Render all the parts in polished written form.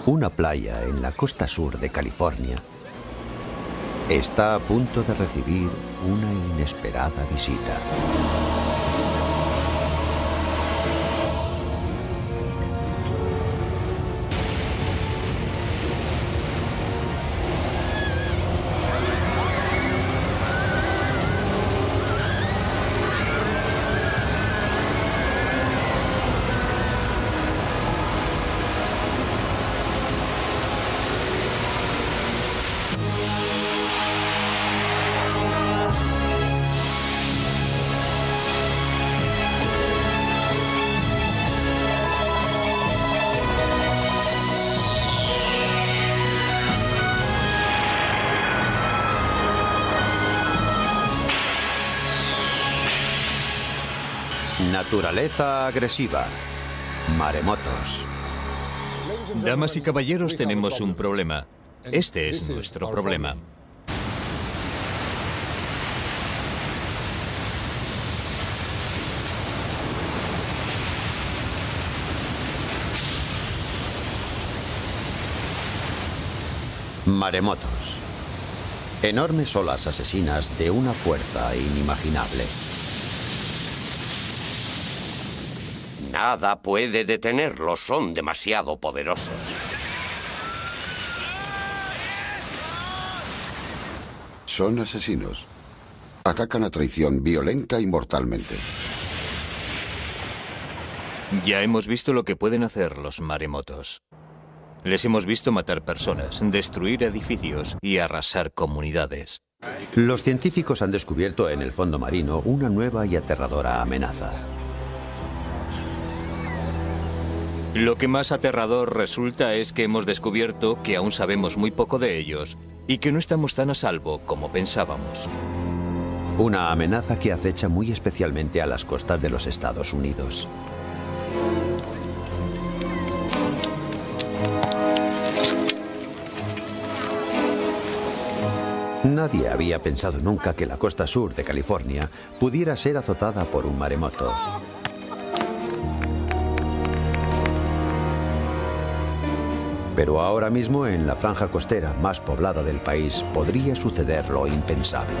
Una playa en la costa sur de California está a punto de recibir una inesperada visita. Naturaleza agresiva. Maremotos. Damas y caballeros, tenemos un problema. Este es nuestro problema. Maremotos. Enormes olas asesinas de una fuerza inimaginable. Nada puede detenerlos, son demasiado poderosos. Son asesinos. Atacan a traición violenta y mortalmente. Ya hemos visto lo que pueden hacer los maremotos. Les hemos visto matar personas, destruir edificios y arrasar comunidades. Los científicos han descubierto en el fondo marino una nueva y aterradora amenaza. Lo que más aterrador resulta es que hemos descubierto que aún sabemos muy poco de ellos y que no estamos tan a salvo como pensábamos. Una amenaza que acecha muy especialmente a las costas de los Estados Unidos. Nadie había pensado nunca que la costa sur de California pudiera ser azotada por un maremoto. Pero ahora mismo, en la franja costera más poblada del país, podría suceder lo impensable.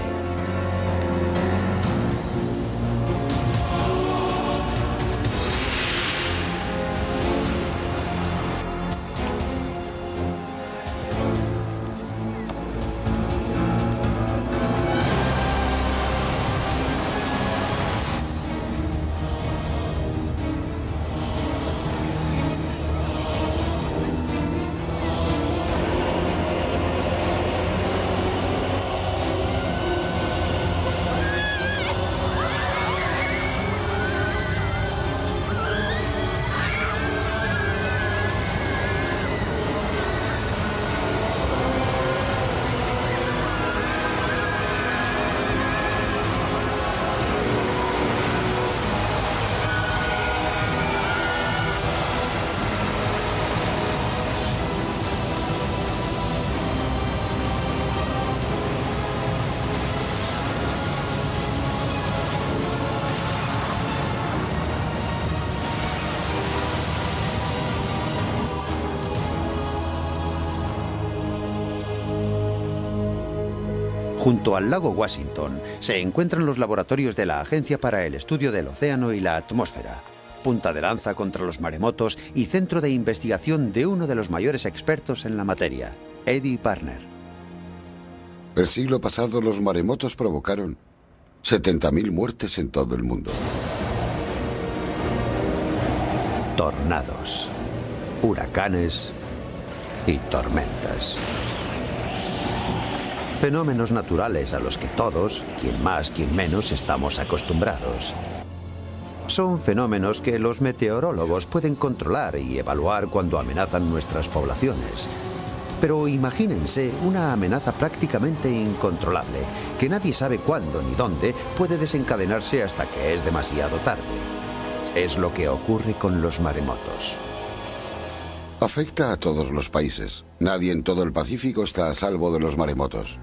Junto al lago Washington se encuentran los laboratorios de la Agencia para el Estudio del Océano y la Atmósfera, punta de lanza contra los maremotos y centro de investigación de uno de los mayores expertos en la materia, Eddie Parner. El siglo pasado los maremotos provocaron 70.000 muertes en todo el mundo. Tornados, huracanes y tormentas. Fenómenos naturales a los que todos, quien más, quien menos, estamos acostumbrados. Son fenómenos que los meteorólogos pueden controlar y evaluar cuando amenazan nuestras poblaciones. Pero imagínense una amenaza prácticamente incontrolable, que nadie sabe cuándo ni dónde puede desencadenarse hasta que es demasiado tarde. Es lo que ocurre con los maremotos. Afecta a todos los países. Nadie en todo el Pacífico está a salvo de los maremotos.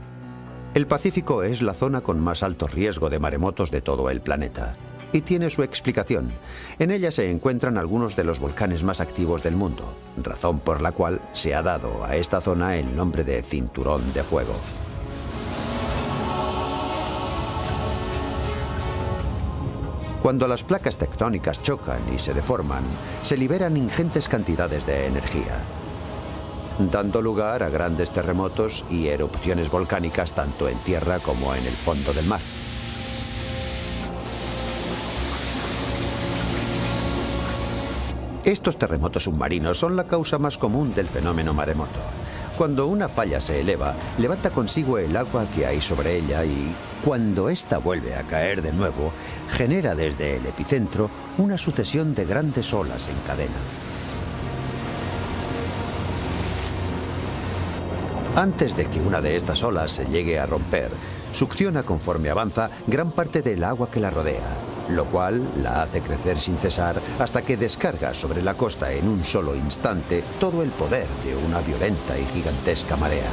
El Pacífico es la zona con más alto riesgo de maremotos de todo el planeta. Y tiene su explicación. En ella se encuentran algunos de los volcanes más activos del mundo, razón por la cual se ha dado a esta zona el nombre de Cinturón de Fuego. Cuando las placas tectónicas chocan y se deforman, se liberan ingentes cantidades de energía, dando lugar a grandes terremotos y erupciones volcánicas tanto en tierra como en el fondo del mar. Estos terremotos submarinos son la causa más común del fenómeno maremoto. Cuando una falla se eleva, levanta consigo el agua que hay sobre ella y, cuando ésta vuelve a caer de nuevo, genera desde el epicentro una sucesión de grandes olas en cadena. Antes de que una de estas olas se llegue a romper, succiona conforme avanza gran parte del agua que la rodea, lo cual la hace crecer sin cesar hasta que descarga sobre la costa en un solo instante todo el poder de una violenta y gigantesca marea.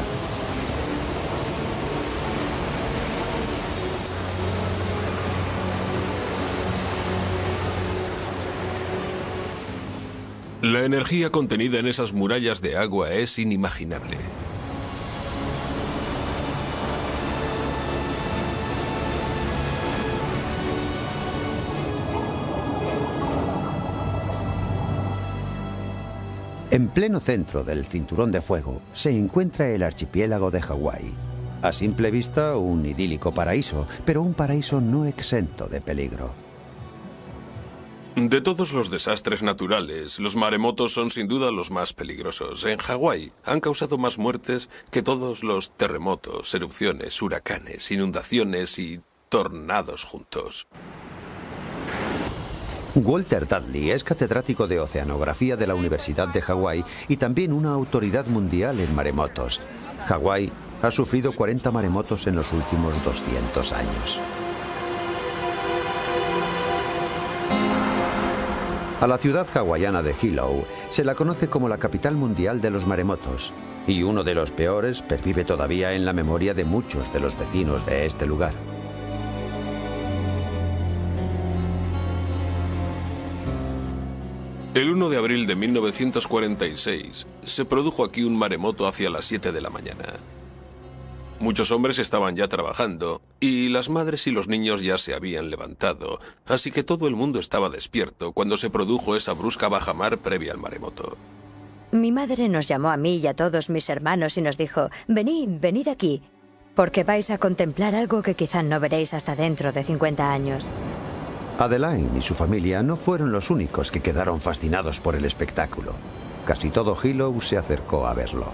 La energía contenida en esas murallas de agua es inimaginable. En pleno centro del Cinturón de Fuego se encuentra el archipiélago de Hawái. A simple vista, un idílico paraíso, pero un paraíso no exento de peligro. De todos los desastres naturales, los maremotos son sin duda los más peligrosos. En Hawái han causado más muertes que todos los terremotos, erupciones, huracanes, inundaciones y tornados juntos. Walter Dudley es catedrático de oceanografía de la Universidad de Hawái y también una autoridad mundial en maremotos. Hawái ha sufrido 40 maremotos en los últimos 200 años. A la ciudad hawaiana de Hilo se la conoce como la capital mundial de los maremotos, y uno de los peores pervive todavía en la memoria de muchos de los vecinos de este lugar. El 1 de abril de 1946 se produjo aquí un maremoto hacia las 7 de la mañana. Muchos hombres estaban ya trabajando y las madres y los niños ya se habían levantado, así que todo el mundo estaba despierto cuando se produjo esa brusca bajamar previa al maremoto. Mi madre nos llamó a mí y a todos mis hermanos y nos dijo: venid, venid aquí, porque vais a contemplar algo que quizá no veréis hasta dentro de 50 años. Adeline y su familia no fueron los únicos que quedaron fascinados por el espectáculo. Casi todo Hilo se acercó a verlo.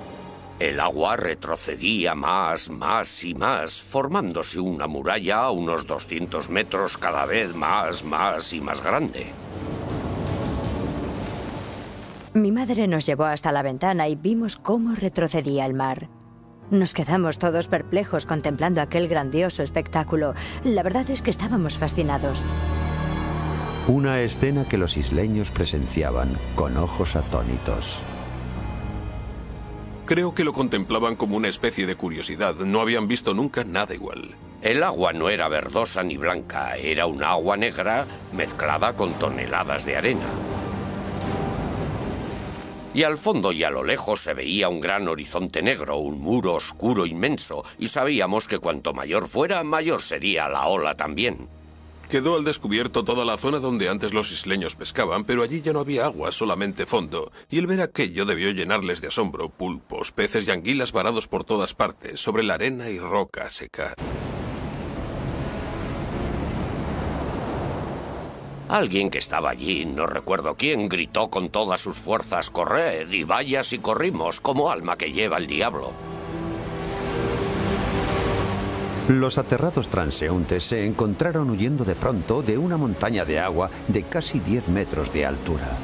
El agua retrocedía más y más, formándose una muralla a unos 200 metros cada vez más y más grande. Mi madre nos llevó hasta la ventana y vimos cómo retrocedía el mar. Nos quedamos todos perplejos contemplando aquel grandioso espectáculo. La verdad es que estábamos fascinados. Una escena que los isleños presenciaban con ojos atónitos. Creo que lo contemplaban como una especie de curiosidad. No habían visto nunca nada igual. El agua no era verdosa ni blanca, era un agua negra mezclada con toneladas de arena. Y al fondo y a lo lejos se veía un gran horizonte negro, un muro oscuro inmenso, y sabíamos que cuanto mayor fuera, mayor sería la ola también. Quedó al descubierto toda la zona donde antes los isleños pescaban, pero allí ya no había agua, solamente fondo, y el ver aquello debió llenarles de asombro. Pulpos, peces y anguilas varados por todas partes, sobre la arena y roca seca. Alguien que estaba allí, no recuerdo quién, gritó con todas sus fuerzas: «¡Corred! Y vaya si corrimos, como alma que lleva el diablo». Los aterrados transeúntes se encontraron huyendo de pronto de una montaña de agua de casi 10 metros de altura.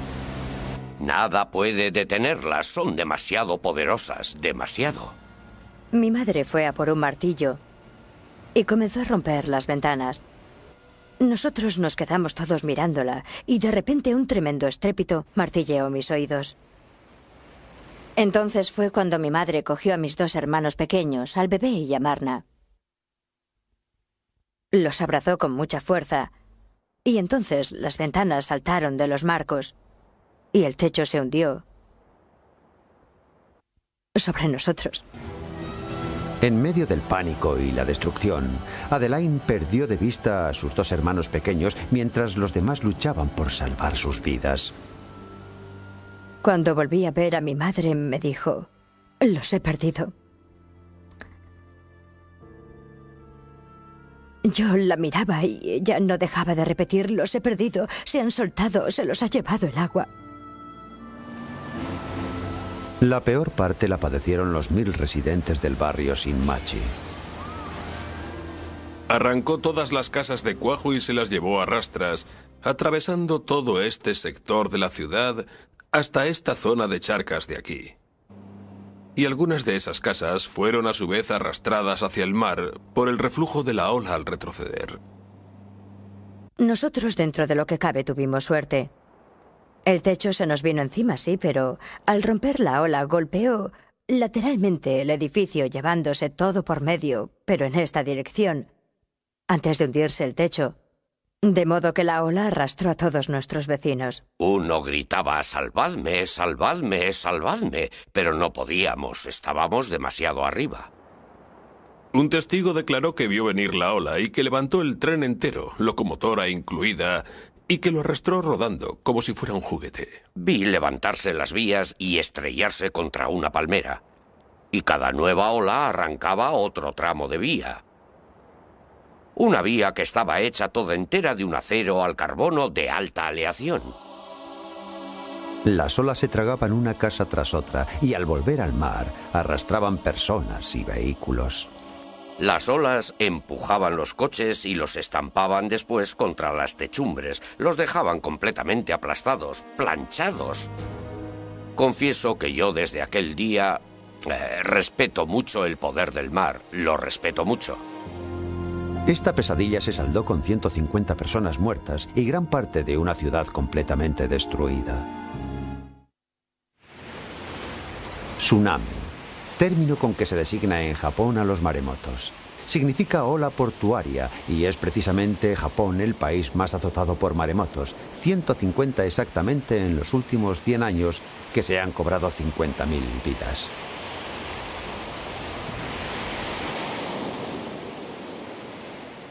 Nada puede detenerlas, son demasiado poderosas, demasiado. Mi madre fue a por un martillo y comenzó a romper las ventanas. Nosotros nos quedamos todos mirándola y de repente un tremendo estrépito martilleó mis oídos. Entonces fue cuando mi madre cogió a mis 2 hermanos pequeños, al bebé y a Marna. Los abrazó con mucha fuerza Y entonces las ventanas saltaron de los marcos y el techo se hundió sobre nosotros. En medio del pánico y la destrucción, Adeline perdió de vista a sus dos hermanos pequeños mientras los demás luchaban por salvar sus vidas. Cuando volví a ver a mi madre, me dijo: los he perdido. Yo la miraba y ella no dejaba de repetir: los he perdido, se han soltado, se los ha llevado el agua. La peor parte la padecieron los 1000 residentes del barrio Shinmachi. Arrancó todas las casas de cuajo y se las llevó a rastras, atravesando todo este sector de la ciudad hasta esta zona de charcas de aquí. Y algunas de esas casas fueron a su vez arrastradas hacia el mar por el reflujo de la ola al retroceder. Nosotros, dentro de lo que cabe, tuvimos suerte. El techo se nos vino encima, sí, pero al romper la ola golpeó lateralmente el edificio, llevándose todo por medio, pero en esta dirección, antes de hundirse el techo. De modo que la ola arrastró a todos nuestros vecinos. Uno gritaba: «¡Salvadme, salvadme, salvadme!», pero no podíamos, estábamos demasiado arriba. Un testigo declaró que vio venir la ola y que levantó el tren entero, locomotora incluida, y que lo arrastró rodando como si fuera un juguete. Vi levantarse las vías y estrellarse contra una palmera. Y cada nueva ola arrancaba otro tramo de vía. Una vía que estaba hecha toda entera de un acero al carbono de alta aleación. Las olas se tragaban una casa tras otra y al volver al mar arrastraban personas y vehículos. Las olas empujaban los coches y los estampaban después contra las techumbres. Los dejaban completamente aplastados, planchados. Confieso que yo desde aquel día respeto mucho el poder del mar. Lo respeto mucho. Esta pesadilla se saldó con 150 personas muertas y gran parte de una ciudad completamente destruida. Tsunami, término con que se designa en Japón a los maremotos. Significa ola portuaria y es precisamente Japón el país más azotado por maremotos, 150 exactamente en los últimos 100 años, que se han cobrado 50.000 vidas.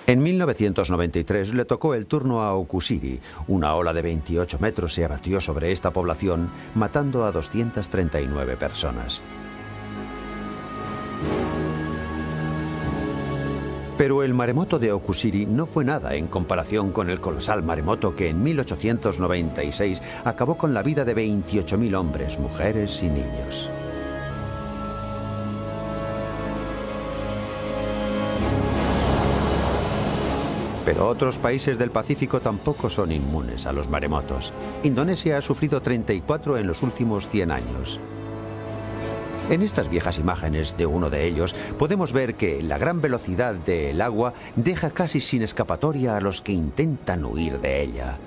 En 1993 le tocó el turno a Okushiri. Una ola de 28 metros se abatió sobre esta población, matando a 239 personas. Pero el maremoto de Okushiri no fue nada en comparación con el colosal maremoto que en 1896 acabó con la vida de 28.000 hombres, mujeres y niños. Pero otros países del Pacífico tampoco son inmunes a los maremotos. Indonesia ha sufrido 34 en los últimos 100 años. En estas viejas imágenes de uno de ellos podemos ver que la gran velocidad del agua deja casi sin escapatoria a los que intentan huir de ella.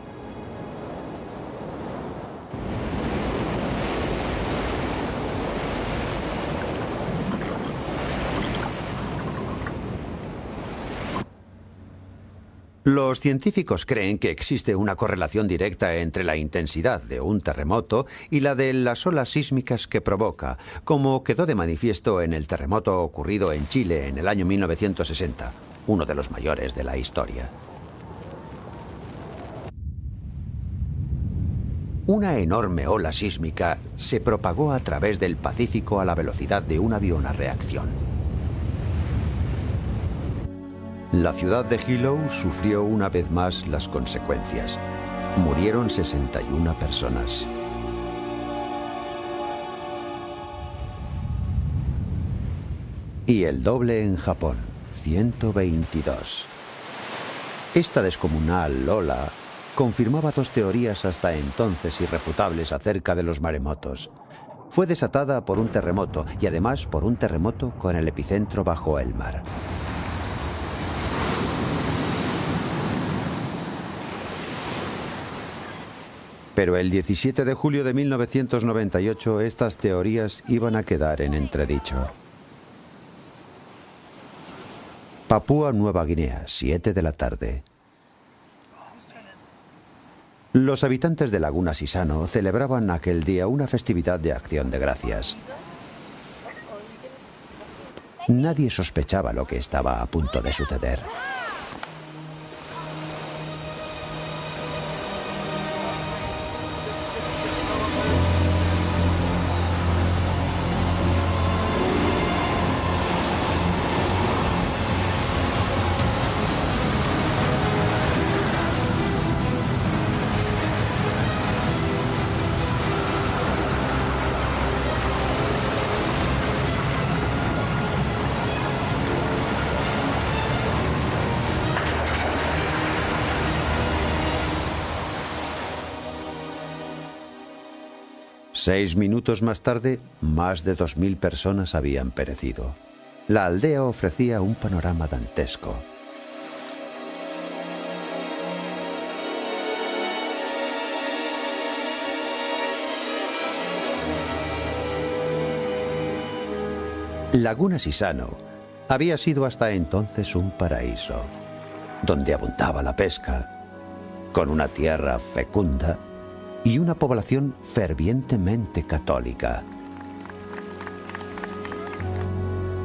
Los científicos creen que existe una correlación directa entre la intensidad de un terremoto y la de las olas sísmicas que provoca, como quedó de manifiesto en el terremoto ocurrido en Chile en el año 1960, uno de los mayores de la historia. Una enorme ola sísmica se propagó a través del Pacífico a la velocidad de un avión a reacción. La ciudad de Hilo sufrió una vez más las consecuencias. Murieron 61 personas. Y el doble en Japón, 122. Esta descomunal ola confirmaba dos teorías hasta entonces irrefutables acerca de los maremotos. Fue desatada por un terremoto y además por un terremoto con el epicentro bajo el mar. Pero el 17 de julio de 1998 estas teorías iban a quedar en entredicho. Papúa Nueva Guinea, 7 de la tarde. Los habitantes de Laguna Sisano celebraban aquel día una festividad de Acción de Gracias. Nadie sospechaba lo que estaba a punto de suceder. Seis minutos más tarde, más de 2000 personas habían perecido. La aldea ofrecía un panorama dantesco. Laguna Sisano había sido hasta entonces un paraíso, donde abundaba la pesca, con una tierra fecunda y una población fervientemente católica.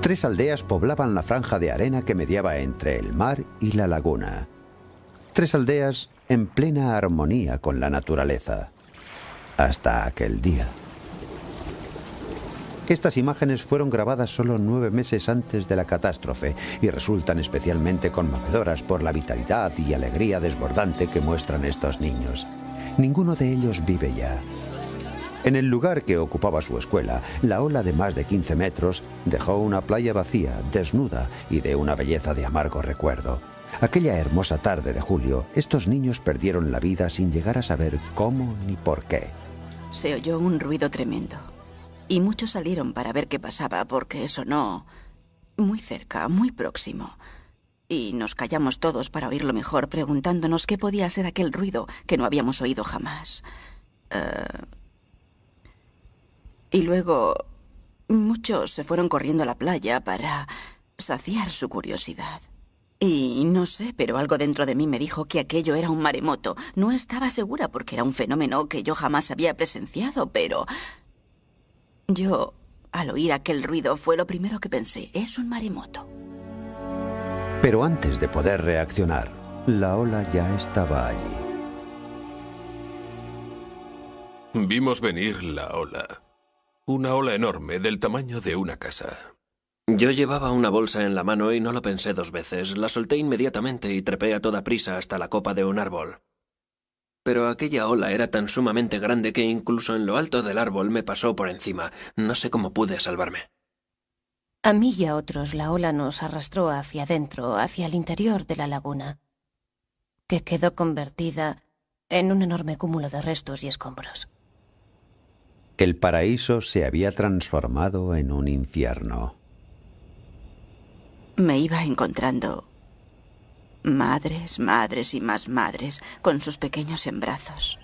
3 aldeas poblaban la franja de arena que mediaba entre el mar y la laguna. 3 aldeas en plena armonía con la naturaleza. Hasta aquel día. Estas imágenes fueron grabadas solo 9 meses antes de la catástrofe y resultan especialmente conmovedoras por la vitalidad y alegría desbordante que muestran estos niños. Ninguno de ellos vive ya. En el lugar que ocupaba su escuela, la ola de más de 15 metros dejó una playa vacía, desnuda y de una belleza de amargo recuerdo. Aquella hermosa tarde de julio, estos niños perdieron la vida sin llegar a saber cómo ni por qué. Se oyó un ruido tremendo y muchos salieron para ver qué pasaba porque sonó muy cerca, muy próximo. Y nos callamos todos para oírlo mejor, preguntándonos qué podía ser aquel ruido que no habíamos oído jamás. Y luego muchos se fueron corriendo a la playa para saciar su curiosidad. Y no sé, pero algo dentro de mí me dijo que aquello era un maremoto. No estaba segura porque era un fenómeno que yo jamás había presenciado, pero yo, al oír aquel ruido, fue lo primero que pensé. Es un maremoto. Pero antes de poder reaccionar, la ola ya estaba allí. Vimos venir la ola. Una ola enorme, del tamaño de una casa. Yo llevaba una bolsa en la mano y no lo pensé 2 veces. La solté inmediatamente y trepé a toda prisa hasta la copa de un árbol. Pero aquella ola era tan sumamente grande que incluso en lo alto del árbol me pasó por encima. No sé cómo pude salvarme. A mí y a otros la ola nos arrastró hacia adentro, hacia el interior de la laguna, que quedó convertida en un enorme cúmulo de restos y escombros. El paraíso se había transformado en un infierno. Me iba encontrando madres, madres y más madres con sus pequeños en brazos.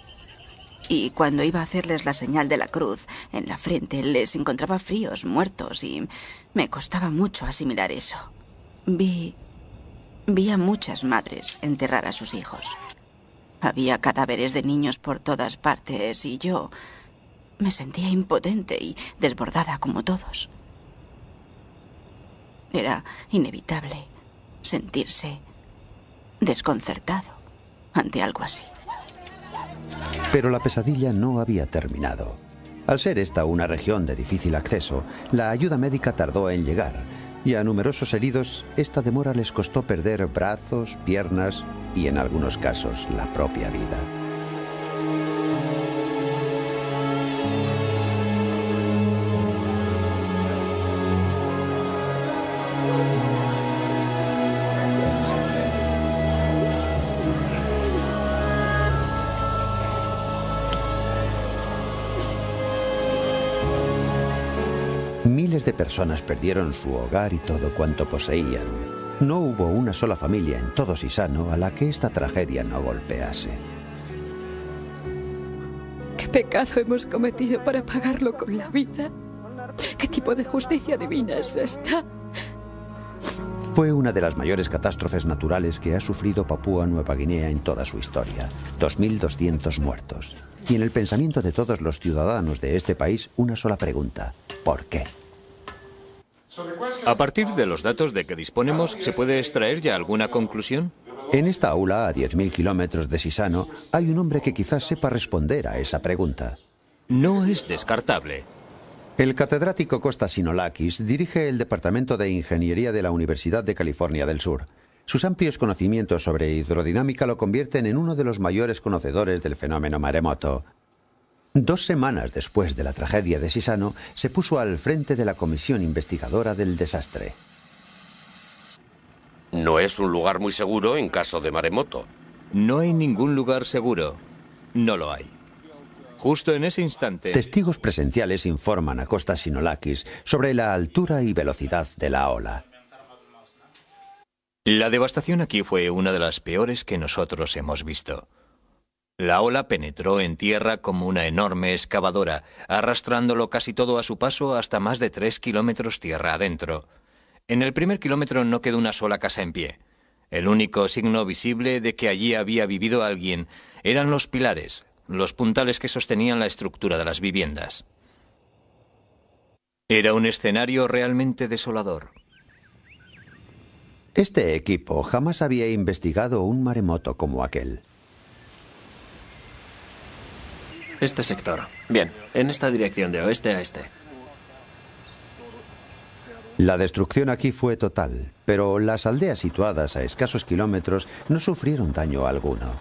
Y cuando iba a hacerles la señal de la cruz en la frente, les encontraba fríos, muertos, y me costaba mucho asimilar eso. Vi a muchas madres enterrar a sus hijos. Había cadáveres de niños por todas partes y yo me sentía impotente y desbordada como todos. Era inevitable sentirse desconcertado ante algo así. Pero la pesadilla no había terminado. Al ser esta una región de difícil acceso, la ayuda médica tardó en llegar, y a numerosos heridos esta demora les costó perder brazos, piernas y, en algunos casos, la propia vida. Miles de personas perdieron su hogar y todo cuanto poseían. No hubo una sola familia en todo Sisano a la que esta tragedia no golpease. ¿Qué pecado hemos cometido para pagarlo con la vida? ¿Qué tipo de justicia divina es esta? Fue una de las mayores catástrofes naturales que ha sufrido Papúa Nueva Guinea en toda su historia. 2.200 muertos. Y en el pensamiento de todos los ciudadanos de este país, una sola pregunta: ¿por qué? A partir de los datos de que disponemos, ¿se puede extraer ya alguna conclusión? En esta aula, a 10.000 kilómetros de Sisano, hay un hombre que quizás sepa responder a esa pregunta. No es descartable. El catedrático Costa Sinolakis dirige el Departamento de Ingeniería de la Universidad de California del Sur. Sus amplios conocimientos sobre hidrodinámica lo convierten en uno de los mayores conocedores del fenómeno maremoto. 2 semanas después de la tragedia de Sisano, se puso al frente de la comisión investigadora del desastre. No es un lugar muy seguro en caso de maremoto. No hay ningún lugar seguro. No lo hay. Justo en ese instante... Testigos presenciales informan a Costa Sinolakis sobre la altura y velocidad de la ola. La devastación aquí fue una de las peores que nosotros hemos visto. La ola penetró en tierra como una enorme excavadora, arrastrándolo casi todo a su paso hasta más de 3 kilómetros tierra adentro. En el primer kilómetro no quedó una sola casa en pie. El único signo visible de que allí había vivido alguien eran los pilares, los puntales que sostenían la estructura de las viviendas. Era un escenario realmente desolador. Este equipo jamás había investigado un maremoto como aquel. Este sector. Bien, en esta dirección de oeste a este. La destrucción aquí fue total, pero las aldeas situadas a escasos kilómetros no sufrieron daño alguno.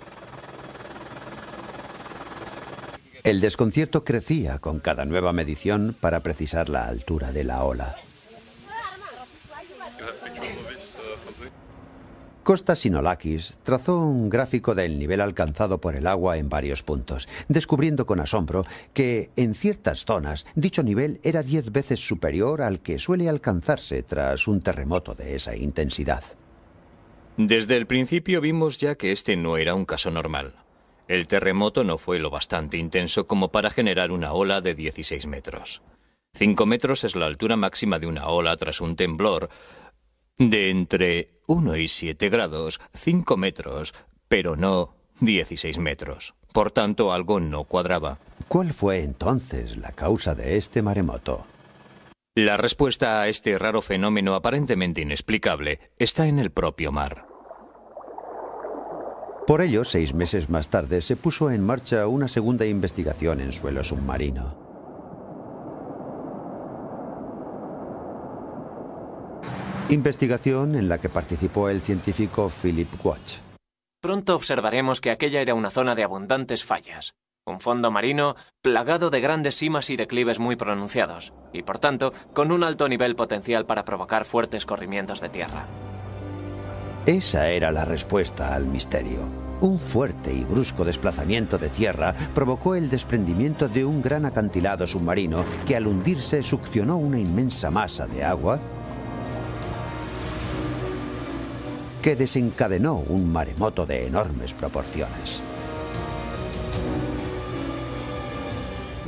El desconcierto crecía con cada nueva medición para precisar la altura de la ola. Costa Sinolakis trazó un gráfico del nivel alcanzado por el agua en varios puntos, descubriendo con asombro que, en ciertas zonas, dicho nivel era 10 veces superior al que suele alcanzarse tras un terremoto de esa intensidad. Desde el principio vimos ya que este no era un caso normal. El terremoto no fue lo bastante intenso como para generar una ola de 16 metros. 5 metros es la altura máxima de una ola tras un temblor de entre 1 y 7 grados, 5 metros, pero no 16 metros. Por tanto, algo no cuadraba. ¿Cuál fue entonces la causa de este maremoto? La respuesta a este raro fenómeno aparentemente inexplicable está en el propio mar. Por ello, 6 meses más tarde, se puso en marcha una segunda investigación en suelo submarino. Investigación en la que participó el científico Philip Watch. Pronto observaremos que aquella era una zona de abundantes fallas. Un fondo marino plagado de grandes simas y declives muy pronunciados, y por tanto, con un alto nivel potencial para provocar fuertes corrimientos de tierra. Esa era la respuesta al misterio. Un fuerte y brusco desplazamiento de tierra provocó el desprendimiento de un gran acantilado submarino que al hundirse succionó una inmensa masa de agua que desencadenó un maremoto de enormes proporciones.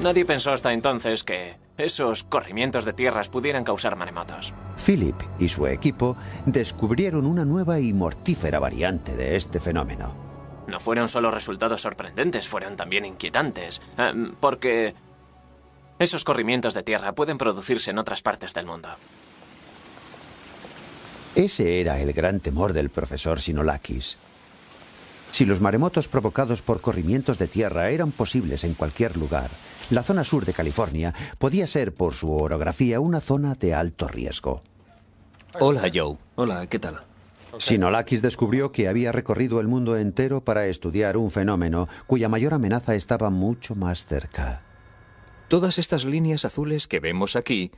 Nadie pensó hasta entonces que esos corrimientos de tierras pudieran causar maremotos. Philip y su equipo descubrieron una nueva y mortífera variante de este fenómeno. No fueron solo resultados sorprendentes, fueron también inquietantes, porque esos corrimientos de tierra pueden producirse en otras partes del mundo. Ese era el gran temor del profesor Sinolakis. Si los maremotos provocados por corrimientos de tierra eran posibles en cualquier lugar, la zona sur de California podía ser, por su orografía, una zona de alto riesgo. Hola, Joe. Hola, ¿qué tal? Sinolakis descubrió que había recorrido el mundo entero para estudiar un fenómeno cuya mayor amenaza estaba mucho más cerca. Todas estas líneas azules que vemos aquí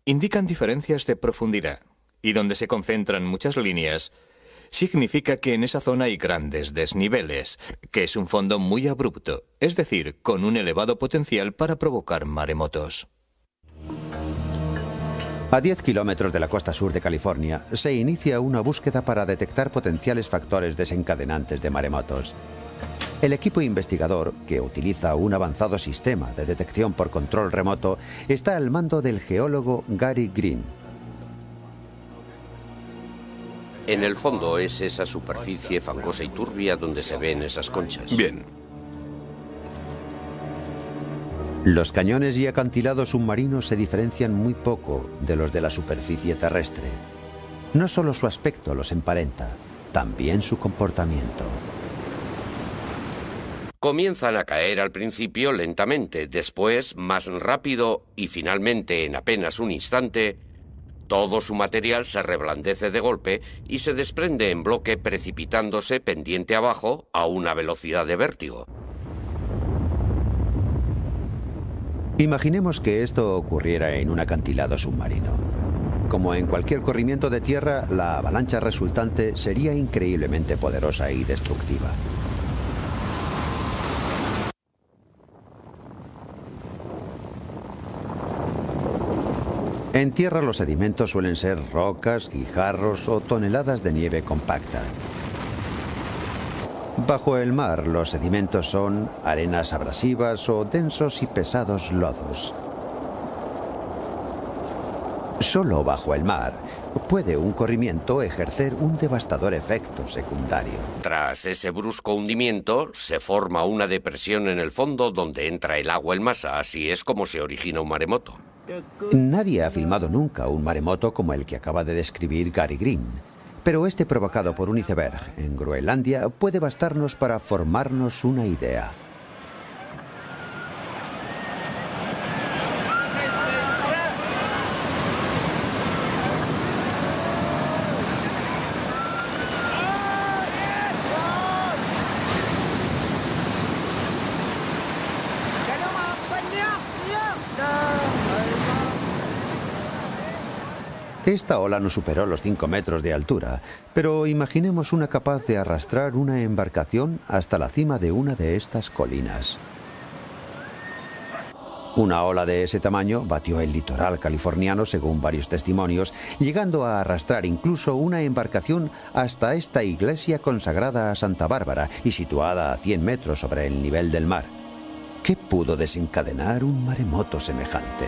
indican diferencias de profundidad, y donde se concentran muchas líneas, significa que en esa zona hay grandes desniveles, que es un fondo muy abrupto, es decir, con un elevado potencial para provocar maremotos. A 10 kilómetros de la costa sur de California, se inicia una búsqueda para detectar potenciales factores desencadenantes de maremotos. El equipo investigador, que utiliza un avanzado sistema de detección por control remoto, está al mando del geólogo Gary Green. En el fondo es esa superficie fangosa y turbia donde se ven esas conchas. Bien. Los cañones y acantilados submarinos se diferencian muy poco de los de la superficie terrestre. No solo su aspecto los emparenta, también su comportamiento. Comienzan a caer al principio lentamente, después más rápido y finalmente en apenas un instante, todo su material se reblandece de golpe y se desprende en bloque precipitándose pendiente abajo a una velocidad de vértigo. Imaginemos que esto ocurriera en un acantilado submarino. Como en cualquier corrimiento de tierra, la avalancha resultante sería increíblemente poderosa y destructiva. En tierra los sedimentos suelen ser rocas, guijarros o toneladas de nieve compacta. Bajo el mar, los sedimentos son arenas abrasivas o densos y pesados lodos. Solo bajo el mar puede un corrimiento ejercer un devastador efecto secundario. Tras ese brusco hundimiento, se forma una depresión en el fondo donde entra el agua en masa. Así es como se origina un maremoto. Nadie ha filmado nunca un maremoto como el que acaba de describir Gary Green. Pero este provocado por un iceberg en Groenlandia puede bastarnos para formarnos una idea. Esta ola no superó los 5 metros de altura, pero imaginemos una capaz de arrastrar una embarcación hasta la cima de una de estas colinas. Una ola de ese tamaño batió el litoral californiano, según varios testimonios, llegando a arrastrar incluso una embarcación hasta esta iglesia consagrada a Santa Bárbara y situada a 100 metros sobre el nivel del mar. ¿Qué pudo desencadenar un maremoto semejante?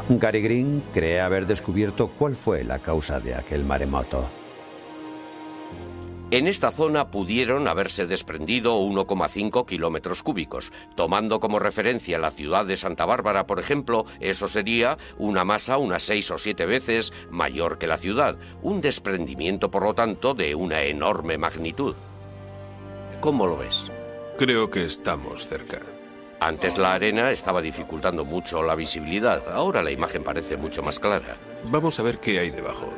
Gary Green cree haber descubierto cuál fue la causa de aquel maremoto. En esta zona pudieron haberse desprendido 1,5 kilómetros cúbicos. Tomando como referencia la ciudad de Santa Bárbara, por ejemplo, eso sería una masa unas 6 o 7 veces mayor que la ciudad. Un desprendimiento, por lo tanto, de una enorme magnitud. ¿Cómo lo ves? Creo que estamos cerca. Antes la arena estaba dificultando mucho la visibilidad. Ahora la imagen parece mucho más clara. Vamos a ver qué hay debajo.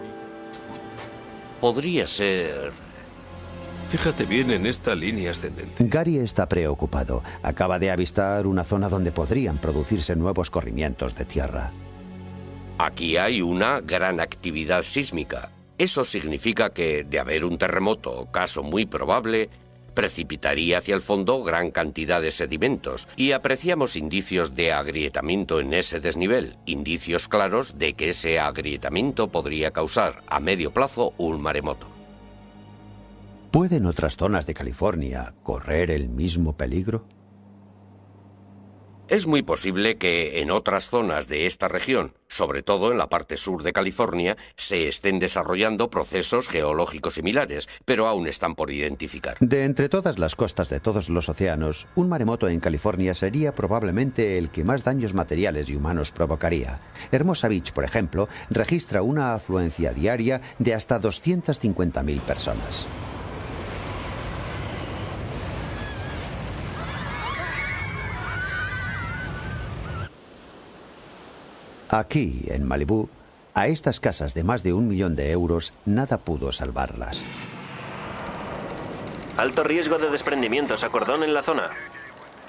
Podría ser... Fíjate bien en esta línea ascendente. Gary está preocupado. Acaba de avistar una zona donde podrían producirse nuevos corrimientos de tierra. Aquí hay una gran actividad sísmica. Eso significa que, de haber un terremoto, caso muy probable, precipitaría hacia el fondo gran cantidad de sedimentos y apreciamos indicios de agrietamiento en ese desnivel, indicios claros de que ese agrietamiento podría causar a medio plazo un maremoto. ¿Pueden otras zonas de California correr el mismo peligro? Es muy posible que en otras zonas de esta región, sobre todo en la parte sur de California, se estén desarrollando procesos geológicos similares, pero aún están por identificar. De entre todas las costas de todos los océanos, un maremoto en California sería probablemente el que más daños materiales y humanos provocaría. Hermosa Beach, por ejemplo, registra una afluencia diaria de hasta 250.000 personas. Aquí, en Malibú, a estas casas de más de 1 millón de euros, nada pudo salvarlas. Alto riesgo de desprendimientos a cordón en la zona.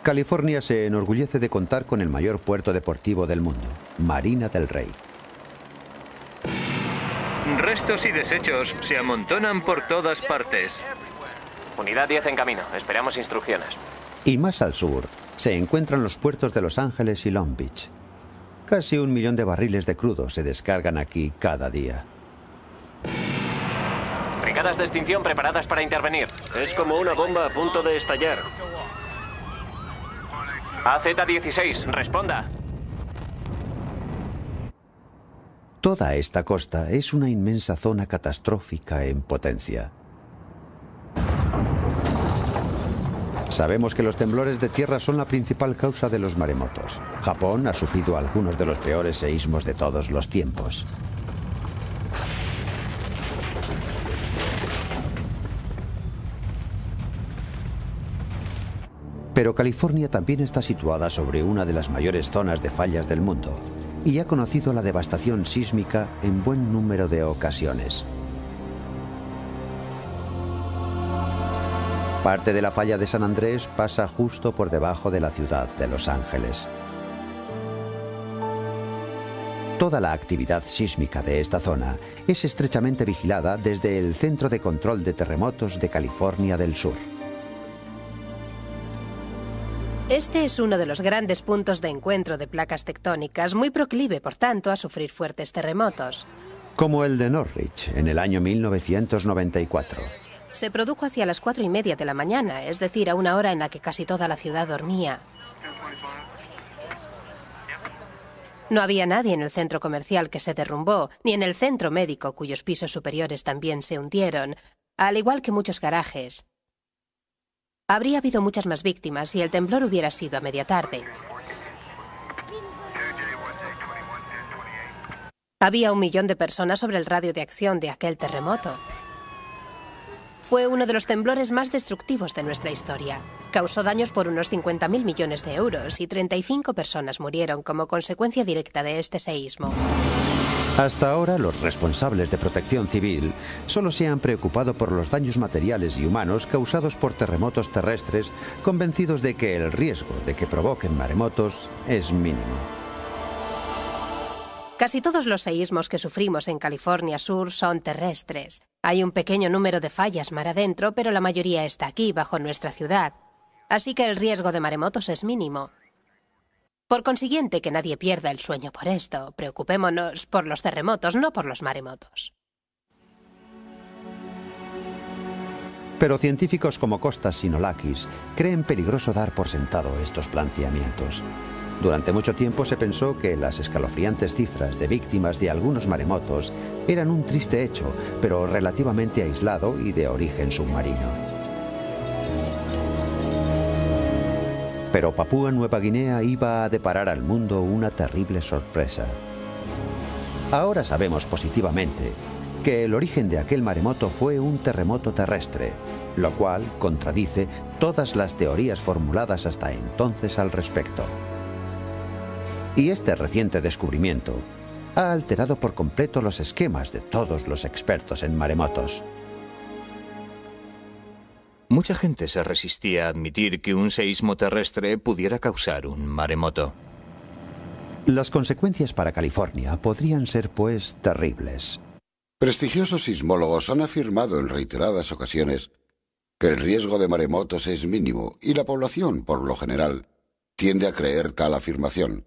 California se enorgullece de contar con el mayor puerto deportivo del mundo, Marina del Rey. Restos y desechos se amontonan por todas partes. Unidad 10 en camino. Esperamos instrucciones. Y más al sur, se encuentran los puertos de Los Ángeles y Long Beach. Casi 1 millón de barriles de crudo se descargan aquí cada día. Brigadas de extinción preparadas para intervenir. Es como una bomba a punto de estallar. AZ-16, responda. Toda esta costa es una inmensa zona catastrófica en potencia. Sabemos que los temblores de tierra son la principal causa de los maremotos. Japón ha sufrido algunos de los peores seísmos de todos los tiempos. Pero California también está situada sobre una de las mayores zonas de fallas del mundo y ha conocido la devastación sísmica en buen número de ocasiones. Parte de la falla de San Andrés pasa justo por debajo de la ciudad de Los Ángeles. Toda la actividad sísmica de esta zona es estrechamente vigilada desde el Centro de Control de Terremotos de California del Sur. Este es uno de los grandes puntos de encuentro de placas tectónicas, muy proclive, por tanto, a sufrir fuertes terremotos. Como el de Norwich, en el año 1994. Se produjo hacia las 4:30 de la mañana, es decir, a una hora en la que casi toda la ciudad dormía. No había nadie en el centro comercial que se derrumbó, ni en el centro médico, cuyos pisos superiores también se hundieron, al igual que muchos garajes. Habría habido muchas más víctimas si el temblor hubiera sido a media tarde. Había 1 millón de personas sobre el radio de acción de aquel terremoto. Fue uno de los temblores más destructivos de nuestra historia. Causó daños por unos 50.000 millones de euros y 35 personas murieron como consecuencia directa de este seísmo. Hasta ahora, los responsables de protección civil solo se han preocupado por los daños materiales y humanos causados por terremotos terrestres, convencidos de que el riesgo de que provoquen maremotos es mínimo. Casi todos los seísmos que sufrimos en California Sur son terrestres. Hay un pequeño número de fallas mar adentro, pero la mayoría está aquí, bajo nuestra ciudad. Así que el riesgo de maremotos es mínimo. Por consiguiente, que nadie pierda el sueño por esto. Preocupémonos por los terremotos, no por los maremotos. Pero científicos como Kostas Sinolakis creen peligroso dar por sentado estos planteamientos. Durante mucho tiempo se pensó que las escalofriantes cifras de víctimas de algunos maremotos eran un triste hecho, pero relativamente aislado y de origen submarino. Pero Papúa Nueva Guinea iba a deparar al mundo una terrible sorpresa. Ahora sabemos positivamente que el origen de aquel maremoto fue un terremoto terrestre, lo cual contradice todas las teorías formuladas hasta entonces al respecto. Y este reciente descubrimiento ha alterado por completo los esquemas de todos los expertos en maremotos. Mucha gente se resistía a admitir que un seísmo terrestre pudiera causar un maremoto. Las consecuencias para California podrían ser, pues, terribles. Prestigiosos sismólogos han afirmado en reiteradas ocasiones que el riesgo de maremotos es mínimo y la población, por lo general, tiende a creer tal afirmación.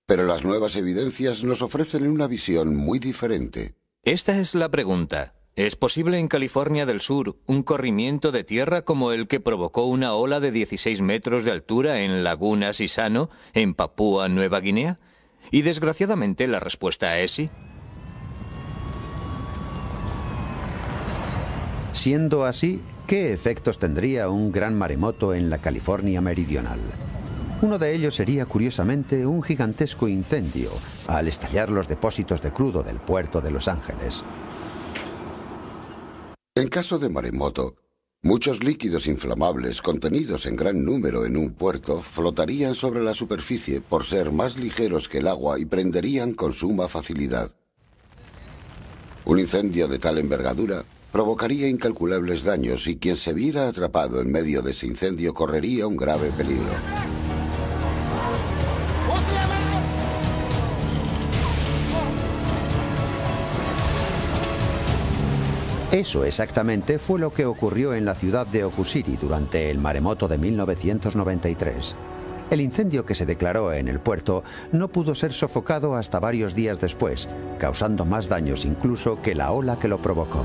Pero las nuevas evidencias nos ofrecen una visión muy diferente. Esta es la pregunta. ¿Es posible en California del Sur un corrimiento de tierra como el que provocó una ola de 16 metros de altura en Laguna Sisano, en Papúa Nueva Guinea? Y desgraciadamente la respuesta es sí. Siendo así, ¿qué efectos tendría un gran maremoto en la California meridional? Uno de ellos sería, curiosamente, un gigantesco incendio al estallar los depósitos de crudo del puerto de Los Ángeles. En caso de maremoto, muchos líquidos inflamables contenidos en gran número en un puerto flotarían sobre la superficie por ser más ligeros que el agua y prenderían con suma facilidad. Un incendio de tal envergadura provocaría incalculables daños y quien se viera atrapado en medio de ese incendio correría un grave peligro. Eso exactamente fue lo que ocurrió en la ciudad de Okusiri durante el maremoto de 1993. El incendio que se declaró en el puerto no pudo ser sofocado hasta varios días después, causando más daños incluso que la ola que lo provocó.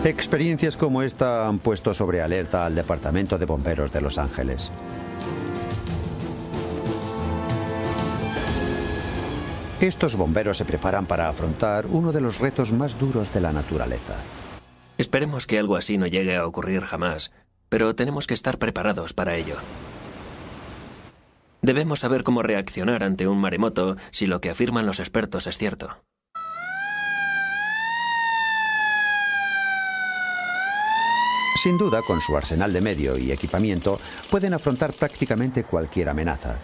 Experiencias como esta han puesto sobre alerta al Departamento de Bomberos de Los Ángeles. Estos bomberos se preparan para afrontar uno de los retos más duros de la naturaleza. Esperemos que algo así no llegue a ocurrir jamás, pero tenemos que estar preparados para ello. Debemos saber cómo reaccionar ante un maremoto si lo que afirman los expertos es cierto. Sin duda, con su arsenal de medio y equipamiento, pueden afrontar prácticamente cualquier amenaza.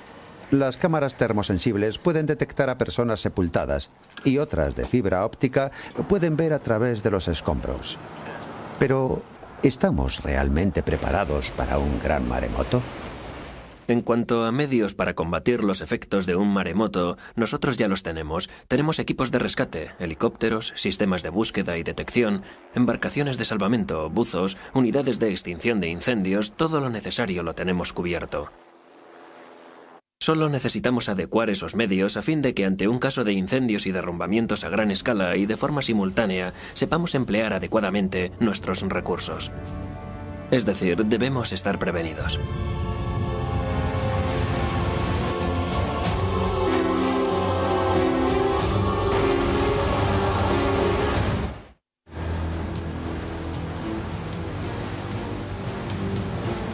Las cámaras termosensibles pueden detectar a personas sepultadas y otras de fibra óptica pueden ver a través de los escombros. Pero, ¿estamos realmente preparados para un gran maremoto? En cuanto a medios para combatir los efectos de un maremoto, nosotros ya los tenemos. Tenemos equipos de rescate, helicópteros, sistemas de búsqueda y detección, embarcaciones de salvamento, buzos, unidades de extinción de incendios, todo lo necesario lo tenemos cubierto. Solo necesitamos adecuar esos medios a fin de que ante un caso de incendios y derrumbamientos a gran escala y de forma simultánea, sepamos emplear adecuadamente nuestros recursos. Es decir, debemos estar prevenidos.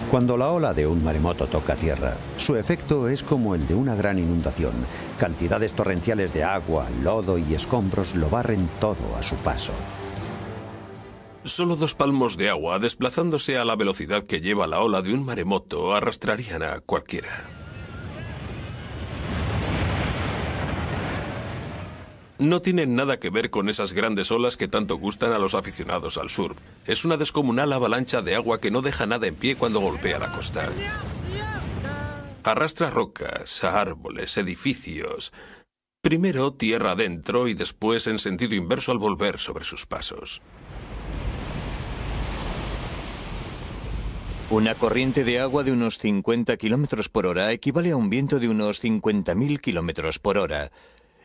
Cuando la ola de un maremoto toca tierra, su efecto es como el de una gran inundación. Cantidades torrenciales de agua, lodo y escombros lo barren todo a su paso. Solo 2 palmos de agua, desplazándose a la velocidad que lleva la ola de un maremoto, arrastrarían a cualquiera. No tienen nada que ver con esas grandes olas que tanto gustan a los aficionados al surf. Es una descomunal avalancha de agua que no deja nada en pie cuando golpea la costa. Arrastra rocas, árboles, edificios. Primero tierra adentro y después en sentido inverso al volver sobre sus pasos. Una corriente de agua de unos 50 km por hora equivale a un viento de unos 50.000 km por hora.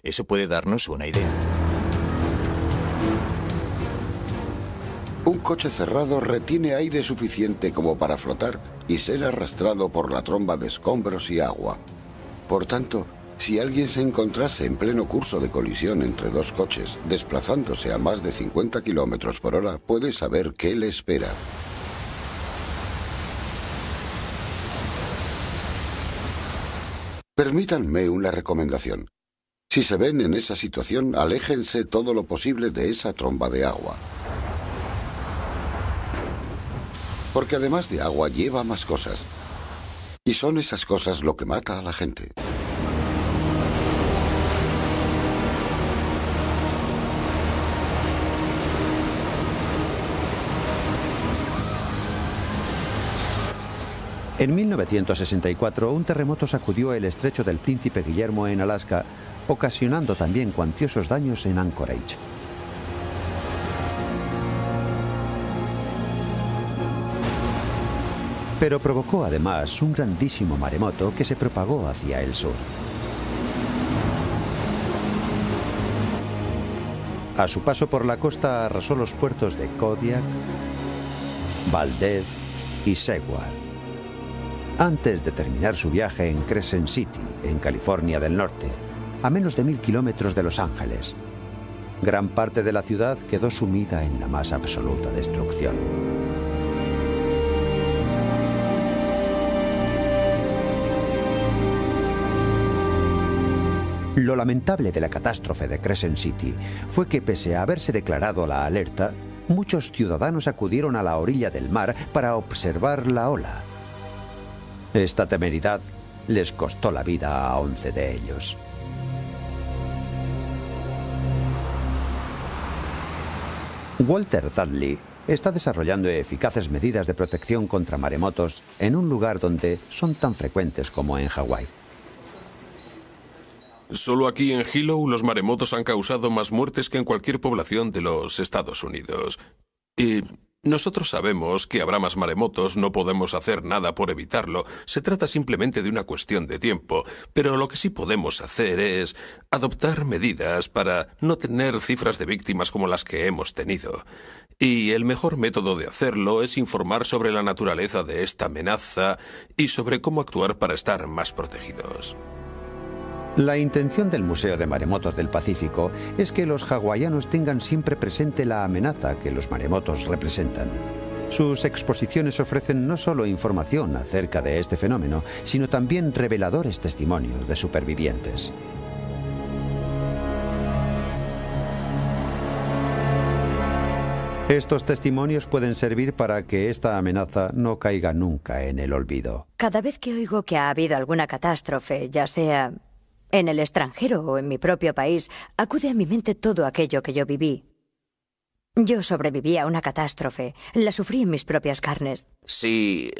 Eso puede darnos una idea. Un coche cerrado retiene aire suficiente como para flotar y ser arrastrado por la tromba de escombros y agua. Por tanto, si alguien se encontrase en pleno curso de colisión entre 2 coches, desplazándose a más de 50 km por hora, puede saber qué le espera. Permítanme una recomendación. Si se ven en esa situación, aléjense todo lo posible de esa tromba de agua. Porque además de agua lleva más cosas. Y son esas cosas lo que mata a la gente. En 1964, un terremoto sacudió el estrecho del Príncipe Guillermo en Alaska, ocasionando también cuantiosos daños en Anchorage. Pero provocó además un grandísimo maremoto que se propagó hacia el sur. A su paso por la costa arrasó los puertos de Kodiak, Valdez y Seward, antes de terminar su viaje en Crescent City, en California del Norte, a menos de 1000 kilómetros de Los Ángeles. Gran parte de la ciudad quedó sumida en la más absoluta destrucción. Lo lamentable de la catástrofe de Crescent City fue que, pese a haberse declarado la alerta, muchos ciudadanos acudieron a la orilla del mar para observar la ola. Esta temeridad les costó la vida a 11 de ellos. Walter Dudley está desarrollando eficaces medidas de protección contra maremotos en un lugar donde son tan frecuentes como en Hawái. Solo aquí en Hilo los maremotos han causado más muertes que en cualquier población de los Estados Unidos. Y nosotros sabemos que habrá más maremotos, no podemos hacer nada por evitarlo. Se trata simplemente de una cuestión de tiempo. Pero lo que sí podemos hacer es adoptar medidas para no tener cifras de víctimas como las que hemos tenido. Y el mejor método de hacerlo es informar sobre la naturaleza de esta amenaza y sobre cómo actuar para estar más protegidos. La intención del Museo de Maremotos del Pacífico es que los hawaianos tengan siempre presente la amenaza que los maremotos representan. Sus exposiciones ofrecen no solo información acerca de este fenómeno, sino también reveladores testimonios de supervivientes. Estos testimonios pueden servir para que esta amenaza no caiga nunca en el olvido. Cada vez que oigo que ha habido alguna catástrofe, ya sea en el extranjero o en mi propio país, acude a mi mente todo aquello que yo viví. Yo sobreviví a una catástrofe. La sufrí en mis propias carnes. Si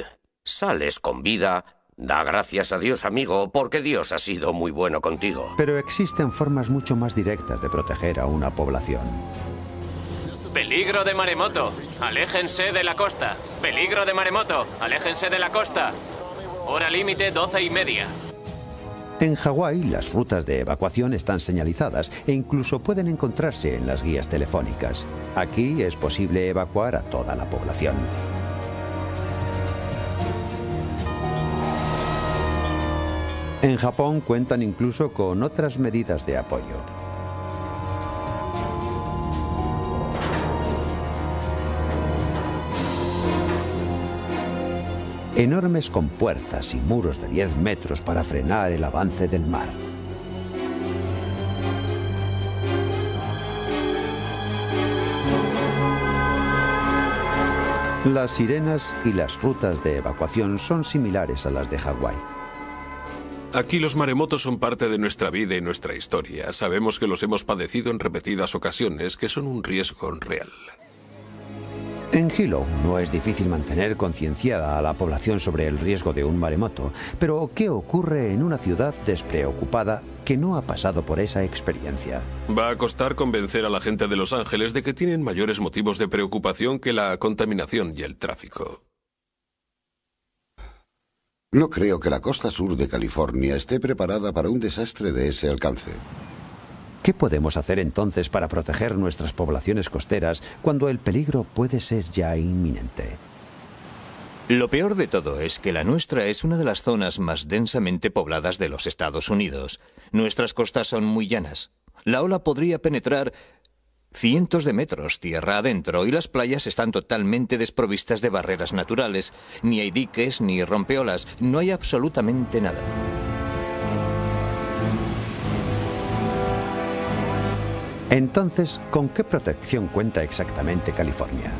sales con vida, da gracias a Dios, amigo, porque Dios ha sido muy bueno contigo. Pero existen formas mucho más directas de proteger a una población. Peligro de maremoto. Aléjense de la costa. Peligro de maremoto. Aléjense de la costa. Hora límite 12:30. En Hawái, las rutas de evacuación están señalizadas e incluso pueden encontrarse en las guías telefónicas. Aquí es posible evacuar a toda la población. En Japón cuentan incluso con otras medidas de apoyo. Enormes compuertas y muros de 10 metros para frenar el avance del mar. Las sirenas y las rutas de evacuación son similares a las de Hawái. Aquí los maremotos son parte de nuestra vida y nuestra historia. Sabemos que los hemos padecido en repetidas ocasiones, que son un riesgo real. En Hilo no es difícil mantener concienciada a la población sobre el riesgo de un maremoto, pero ¿qué ocurre en una ciudad despreocupada que no ha pasado por esa experiencia? Va a costar convencer a la gente de Los Ángeles de que tienen mayores motivos de preocupación que la contaminación y el tráfico. No creo que la costa sur de California esté preparada para un desastre de ese alcance. ¿Qué podemos hacer entonces para proteger nuestras poblaciones costeras cuando el peligro puede ser ya inminente? Lo peor de todo es que la nuestra es una de las zonas más densamente pobladas de los Estados Unidos. Nuestras costas son muy llanas. La ola podría penetrar cientos de metros tierra adentro y las playas están totalmente desprovistas de barreras naturales. Ni hay diques ni rompeolas, no hay absolutamente nada. Entonces, ¿con qué protección cuenta exactamente California?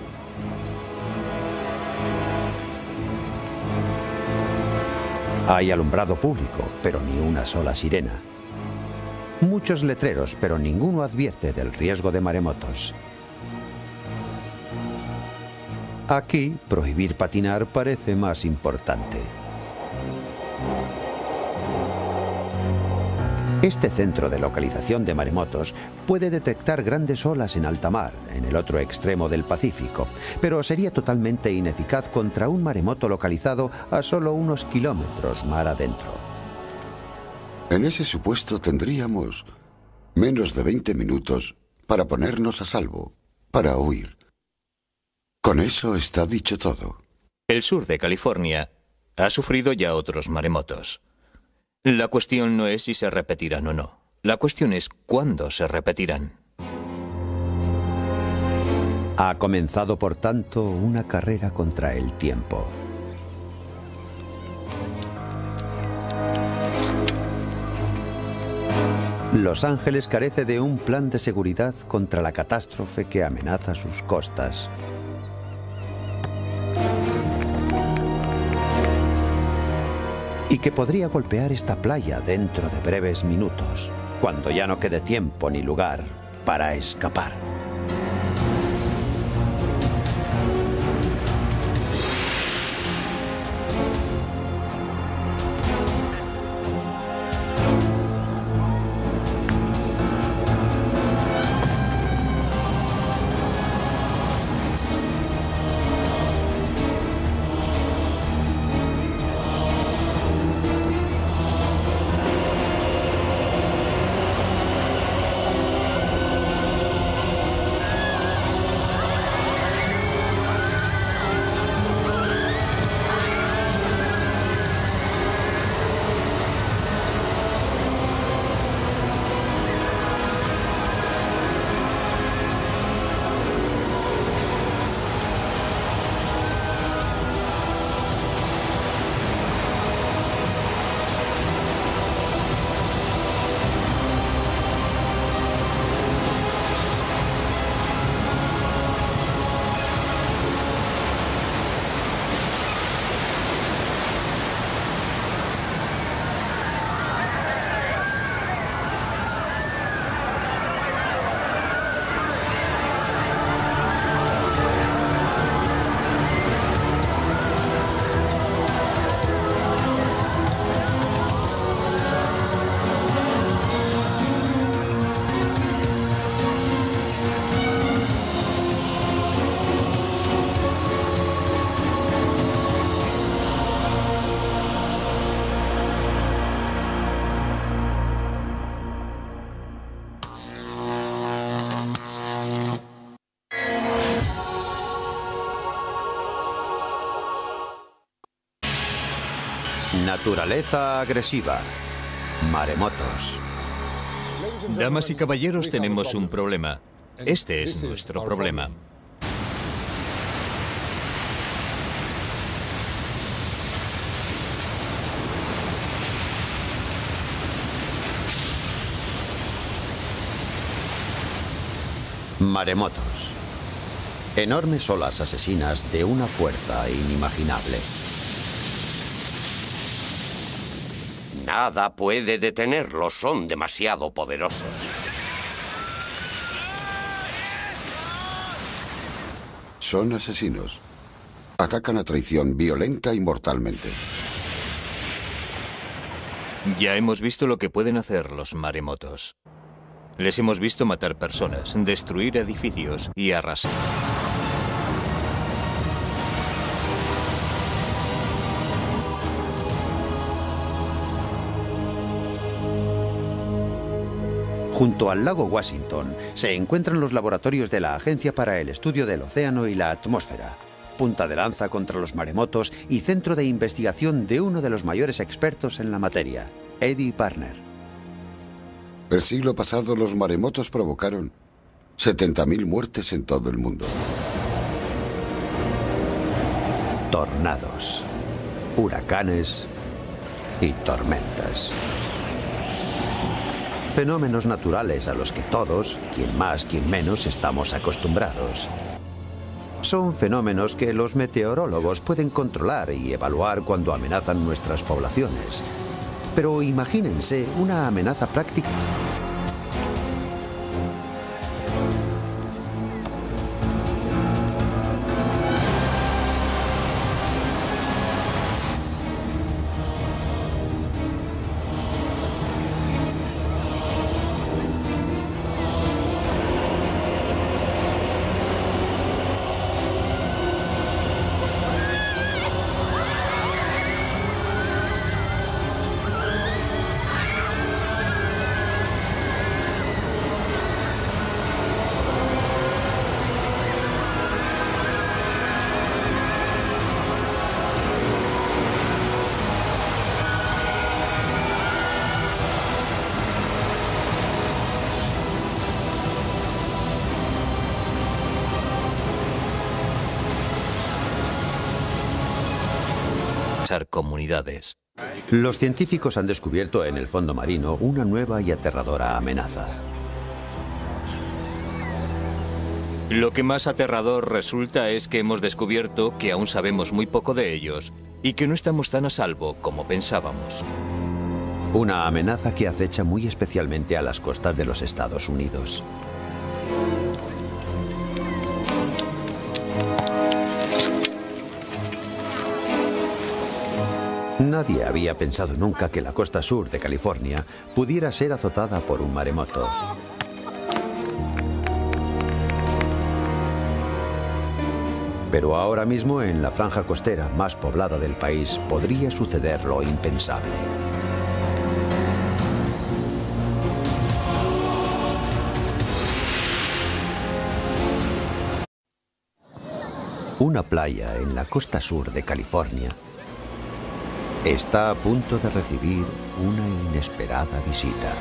Hay alumbrado público, pero ni una sola sirena. Muchos letreros, pero ninguno advierte del riesgo de maremotos. Aquí, prohibir patinar parece más importante. Este centro de localización de maremotos puede detectar grandes olas en alta mar, en el otro extremo del Pacífico, pero sería totalmente ineficaz contra un maremoto localizado a solo unos kilómetros mar adentro. En ese supuesto tendríamos menos de 20 minutos para ponernos a salvo, para huir. Con eso está dicho todo. El sur de California ha sufrido ya otros maremotos. La cuestión no es si se repetirán o no. La cuestión es cuándo se repetirán. Ha comenzado, por tanto, una carrera contra el tiempo. Los Ángeles carece de un plan de seguridad contra la catástrofe que amenaza sus costas. Y que podría golpear esta playa dentro de breves minutos, cuando ya no quede tiempo ni lugar para escapar. Naturaleza agresiva. Maremotos. Damas y caballeros, tenemos un problema. Este es nuestro problema. Maremotos. Enormes olas asesinas de una fuerza inimaginable. Nada puede detenerlos, son demasiado poderosos. Son asesinos. Atacan a traición violenta y mortalmente. Ya hemos visto lo que pueden hacer los maremotos. Les hemos visto matar personas, destruir edificios y arrasar. Junto al lago Washington se encuentran los laboratorios de la Agencia para el Estudio del Océano y la Atmósfera, punta de lanza contra los maremotos y centro de investigación de uno de los mayores expertos en la materia, Eddie Parner. El siglo pasado los maremotos provocaron 70.000 muertes en todo el mundo. Tornados, huracanes y tormentas. Fenómenos naturales a los que todos, quien más, quien menos, estamos acostumbrados. Son fenómenos que los meteorólogos pueden controlar y evaluar cuando amenazan nuestras poblaciones. Pero imagínense una amenaza práctica. Comunidades. Los científicos han descubierto en el fondo marino una nueva y aterradora amenaza. Lo que más aterrador resulta es que hemos descubierto que aún sabemos muy poco de ellos y que no estamos tan a salvo como pensábamos. Una amenaza que acecha muy especialmente a las costas de los Estados Unidos. Nadie había pensado nunca que la costa sur de California pudiera ser azotada por un maremoto. Pero ahora mismo en la franja costera más poblada del país podría suceder lo impensable. Una playa en la costa sur de California está a punto de recibir una inesperada visita.